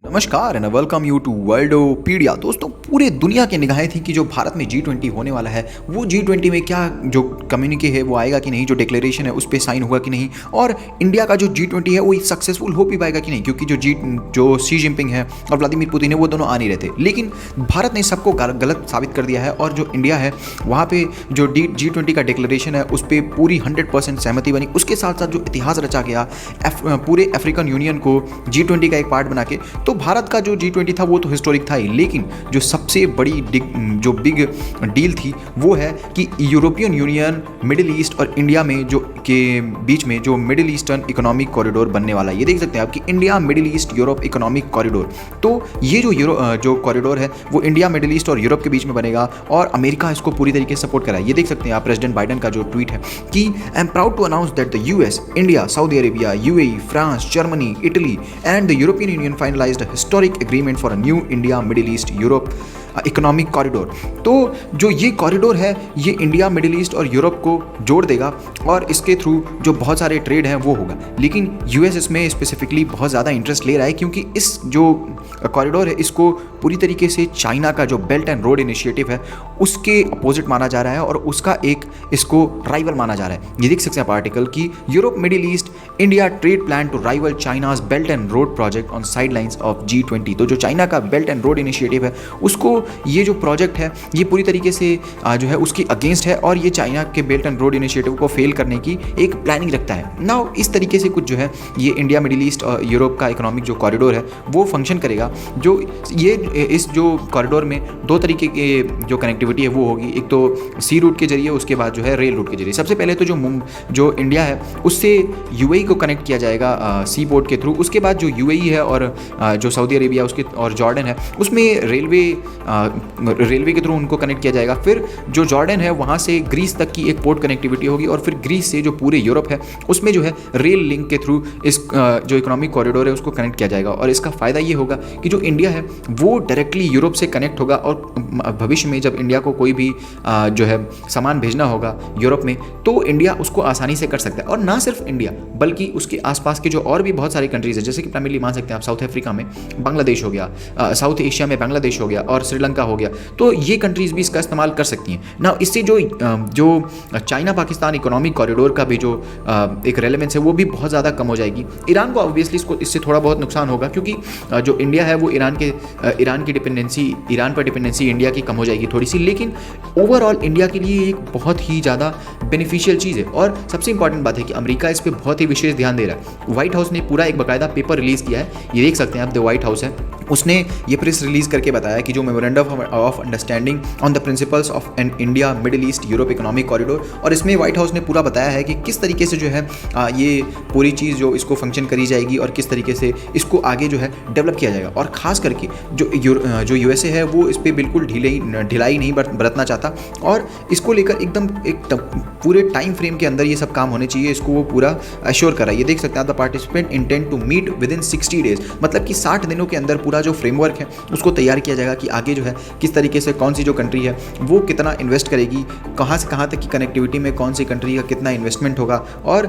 नमस्कार and welcome you to वर्ल्डोपीडिया। दोस्तों, पूरे दुनिया की निगाहें थी कि जो भारत में G20 होने वाला है वो G20 में क्या जो कम्युनिके है वो आएगा कि नहीं, जो डिक्लेरेशन है उस पर साइन होगा कि नहीं, और इंडिया का जो G20 है वो सक्सेसफुल हो भी पाएगा कि नहीं, क्योंकि जो शी जिनपिंग है और व्लादिमीर पुतिन है वो दोनों आ नहीं रहे थे। लेकिन भारत ने सबको गलत साबित कर दिया है और जो इंडिया है वहाँ पे जो G20 का डिक्लेरेशन है उस पर पूरी 100% सहमति बनी। उसके साथ साथ जो इतिहास रचा गया पूरे अफ्रीकन यूनियन को G20 का एक पार्ट बना के, तो भारत का जो G20 था वो तो हिस्टोरिक था ही, लेकिन जो सबसे बड़ी जो बिग डील थी वो है कि यूरोपियन यूनियन, मिडिल ईस्ट और इंडिया में जो के बीच में जो मिडिल ईस्टर्न इकोनॉमिक कॉरिडोर बनने वाला है। ये देख सकते हैं आप कि India Middle East Europe economic corridor. तो ये जो कॉरिडोर है वो इंडिया, मिडिल ईस्ट और यूरोप के बीच में बनेगा और अमेरिका इसको पूरी तरीके से सपोर्ट कराए। ये देख सकते हैं आप प्रेसिडेंट बाइडेन का जो ट्वीट है कि I am proud to announce that the US, India, Saudi Arabia, UAE, France, Germany, Italy and the European Union finalized historic agreement for a new India, Middle East, Europe economic corridor. तो जो ये corridor है ये India, Middle East और Europe को जोड़ देगा और इसके थ्रू जो बहुत सारे ट्रेड हैं वो होगा। लेकिन यूएस इसमें स्पेसिफिकली बहुत ज़्यादा इंटरेस्ट ले रहा है, क्योंकि इस जो कॉरिडोर है इसको पूरी तरीके से चाइना का जो बेल्ट एंड रोड इनिशिएटिव है उसके अपोजिट माना जा रहा है और उसका एक इसको राइवल माना जा रहा है। ये देख सकते हैं आप आर्टिकल कि Europe, Middle East, India trade plan to rival China's belt and road project on sidelines of G20। तो जो चाइना का बेल्ट एंड रोड इनिशिएटिव है उसको ये जो प्रोजेक्ट है ये पूरी तरीके से जो है उसकी अगेंस्ट है और ये चाइना के बेल्ट एंड रोड इनिशिएटिव को फेल करने की एक प्लानिंग रखता है। नाउ इस तरीके से कुछ जो है ये इंडिया, मिडिल ईस्ट और यूरोप का इकोनॉमिक जो कॉरिडोर है वो फंक्शन करेगा। जो ये इस जो कॉरिडोर में दो तरीके के जो कनेक्टिविटी है वो होगी, एक तो सी रूट के जरिए, उसके बाद जो है रेल रूट के जरिए। सबसे पहले तो जो इंडिया है उससे यूएई को कनेक्ट किया जाएगा सी पोर्ट के थ्रू। उसके बाद जो यूएई है और जो सऊदी अरेबिया उसके और जॉर्डन है उसमें रेलवे के थ्रू उनको कनेक्ट किया जाएगा। फिर जो जॉर्डन है वहाँ से ग्रीस तक की एक पोर्ट कनेक्टिविटी होगी और फिर ग्रीस से जो पूरे यूरोप है उसमें जो है रेल लिंक के थ्रू इस जो इकोनॉमिक कॉरिडोर है उसको कनेक्ट किया जाएगा। और इसका फ़ायदा ये होगा कि जो इंडिया है वो डायरेक्टली यूरोप से कनेक्ट होगा और भविष्य में जब इंडिया को कोई भी जो है सामान भेजना होगा यूरोप में तो इंडिया उसको आसानी से कर सकता है। और ना सिर्फ इंडिया बल्कि उसके आसपास के जो और भी बहुत सारी कंट्रीज है, जैसे कि प्राइमरली मान सकते हैं आप साउथ अफ्रीका में बांग्लादेश हो गया, साउथ एशिया में बांग्लादेश हो गया और श्रीलंका हो गया, तो ये कंट्रीज़ भी इसका इस्तेमाल कर सकती हैं ना। इससे जो चाइना पाकिस्तान इकोनॉमिक कॉरिडोर का भी जो एक रेलेवेंस है वो भी बहुत ज़्यादा कम हो जाएगी। ईरान को ऑब्वियसली इससे थोड़ा बहुत नुकसान होगा, क्योंकि जो इंडिया है वो ईरान पर डिपेंडेंसी इंडिया की कम हो जाएगी थोड़ी सी, लेकिन ओवरऑल इंडिया के लिए एक बहुत ही ज़्यादा बेनिफिशियल चीज़ है। और सबसे इंपॉर्टेंट बात है कि अमेरिका इस पर बहुत ही विशेष ध्यान दे रहा है। व्हाइट हाउस ने पूरा एक बाकायदा पेपर रिलीज़ किया है, ये देख सकते हैं आप, द व्हाइट हाउस है, उसने ये प्रेस रिलीज़ करके बताया कि जो memorandum of understanding on the principles of an India, Middle East, Europe economic corridor, और इसमें व्हाइट हाउस ने पूरा बताया है कि किस तरीके से जो है ये पूरी चीज़ जो इसको फंक्शन करी जाएगी और किस तरीके से इसको आगे जो है डेवलप किया जाएगा। और ख़ास करके जो यूएसए है वो इस पर बिल्कुल ढिलाई नहीं बरतना चाहता और इसको लेकर एकदम पूरे टाइम फ्रेम के अंदर ये सब काम होने चाहिए, इसको वो पूरा एश्योर कर रहा है। ये देख सकते हैं आप, the participant intend to meet with in 60 days, मतलब कि 60 दिनों के अंदर पूरा जो फ्रेमवर्क है उसको तैयार किया जाएगा कि आगे जो है किस तरीके से कौन सी जो कंट्री है वो कितना इन्वेस्ट करेगी, कहाँ से कहाँ तक की कनेक्टिविटी में कौन सी कंट्री का कितना इन्वेस्टमेंट होगा और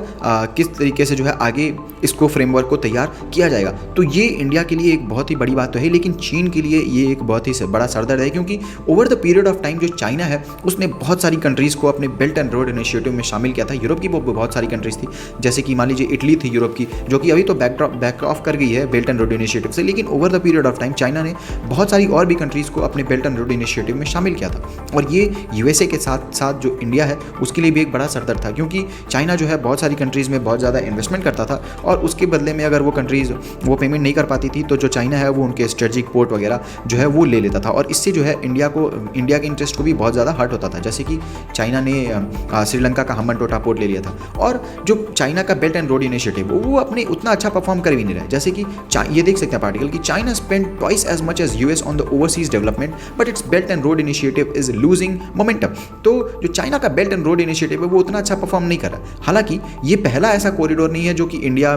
किस तरीके से जो है आगे इसको फ्रेमवर्क को तैयार किया जाएगा। तो ये इंडिया के लिए एक बहुत ही बड़ी बात तो है, लेकिन चीन के लिए ये एक बहुत ही बड़ा सरदर्द है, क्योंकि over the period of time जो चाइना है उसने बहुत सारी कंट्रीज़ को अपने बेल्ट एंड रोड इनिशिएटिव में शामिल किया था। यूरोप की बहुत सारी कंट्रीज़ थी, जैसे कि मान लीजिए इटली थी यूरोप की, जो कि अभी तो बैक ऑफ कर गई है बेल्ट एंड रोड इनिशिएटिव से, लेकिन over the period of time China ने बहुत सारी और भी कंट्रीज़ को अपने बेल्ट एंड रोड इनिशिएटिव में शामिल किया था। और ये यूएसए के साथ साथ जो इंडिया है उसके लिए भी एक बड़ा सरदर्द था, क्योंकि चाइना जो है बहुत सारी कंट्रीज़ में बहुत ज़्यादा इन्वेस्टमेंट करता था और उसके बदले में अगर वो कंट्रीज़ वो पेमेंट नहीं कर पाती थी तो जो चाइना है वो उनके स्ट्रेटेजिक पोर्ट वगैरह जो है वो ले लेता था और इससे जो है इंडिया के इंटरेस्ट को भी बहुत ज़्यादा हर्ट होता था। जैसे कि चाइना ने श्रीलंका का हम्बनटोटा पोर्ट ले लिया था और जो चाइना का बेल्ट एंड रोड इनिशिएटिव वो अपने उतना अच्छा परफॉर्म कर भी नहीं रहा है। जैसे कि ये देख सकते हैं आर्टिकल कि China spend twice as much as US on the overseas development but its belt and road initiative is losing momentum. तो जो चाइना का बेल्ट एंड रोड इनिशिएटिव है वो उतना अच्छा परफॉर्म नहीं कर रहा। हालांकि ये पहला ऐसा कॉरिडोर नहीं है जो कि इंडिया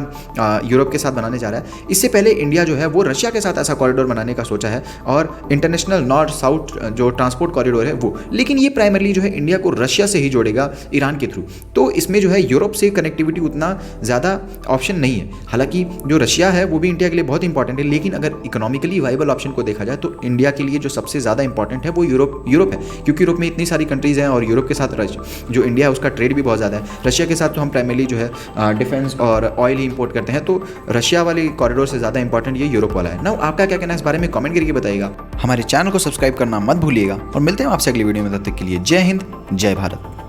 यूरोप के साथ बनाने जा रहा है। इससे पहले इंडिया जो है वो रशिया के साथ ऐसा कॉरिडोर बनाने का सोचा है और इंटरनेशनल नॉर्थ साउथ जो ट्रांसपोर्ट कॉरिडोर है वो, लेकिन ये प्राइमरली जो है इंडिया को रशिया से ही जोड़ेगा ईरान के थ्रू। तो इसमें जो है यूरोप से कनेक्टिविटी उतना ज़्यादा ऑप्शन नहीं है। हालांकि जो रशिया है वो भी इंडिया के लिए बहुत इंपॉर्टेंट है, लेकिन अगर इकोनॉमिकली वाइबल ऑप्शन को देखा जाए तो इंडिया के लिए जो सबसे ज़्यादा इंपॉर्टेंट है वो यूरोप है, क्योंकि यूरोप में इतनी सारी कंट्रीज़ हैं और यूरोप के साथ जो इंडिया है उसका ट्रेड भी बहुत ज़्यादा है। रशिया के साथ तो हम प्राइमरली जो है डिफेंस और ऑयल ही इंपोर्ट करते हैं, तो रशिया वाले कॉरिडोर से ज़्यादा इंपॉर्टेंट ये यूरोप वाला है ना। आपका क्या कहना है इस बारे में कमेंट करके बताइएगा। हमारे चैनल को सब्सक्राइब करना मत भूलिएगा और मिलते हैं आपसे अगली वीडियो में। तब तक के लिए जय हिंद, जय भारत।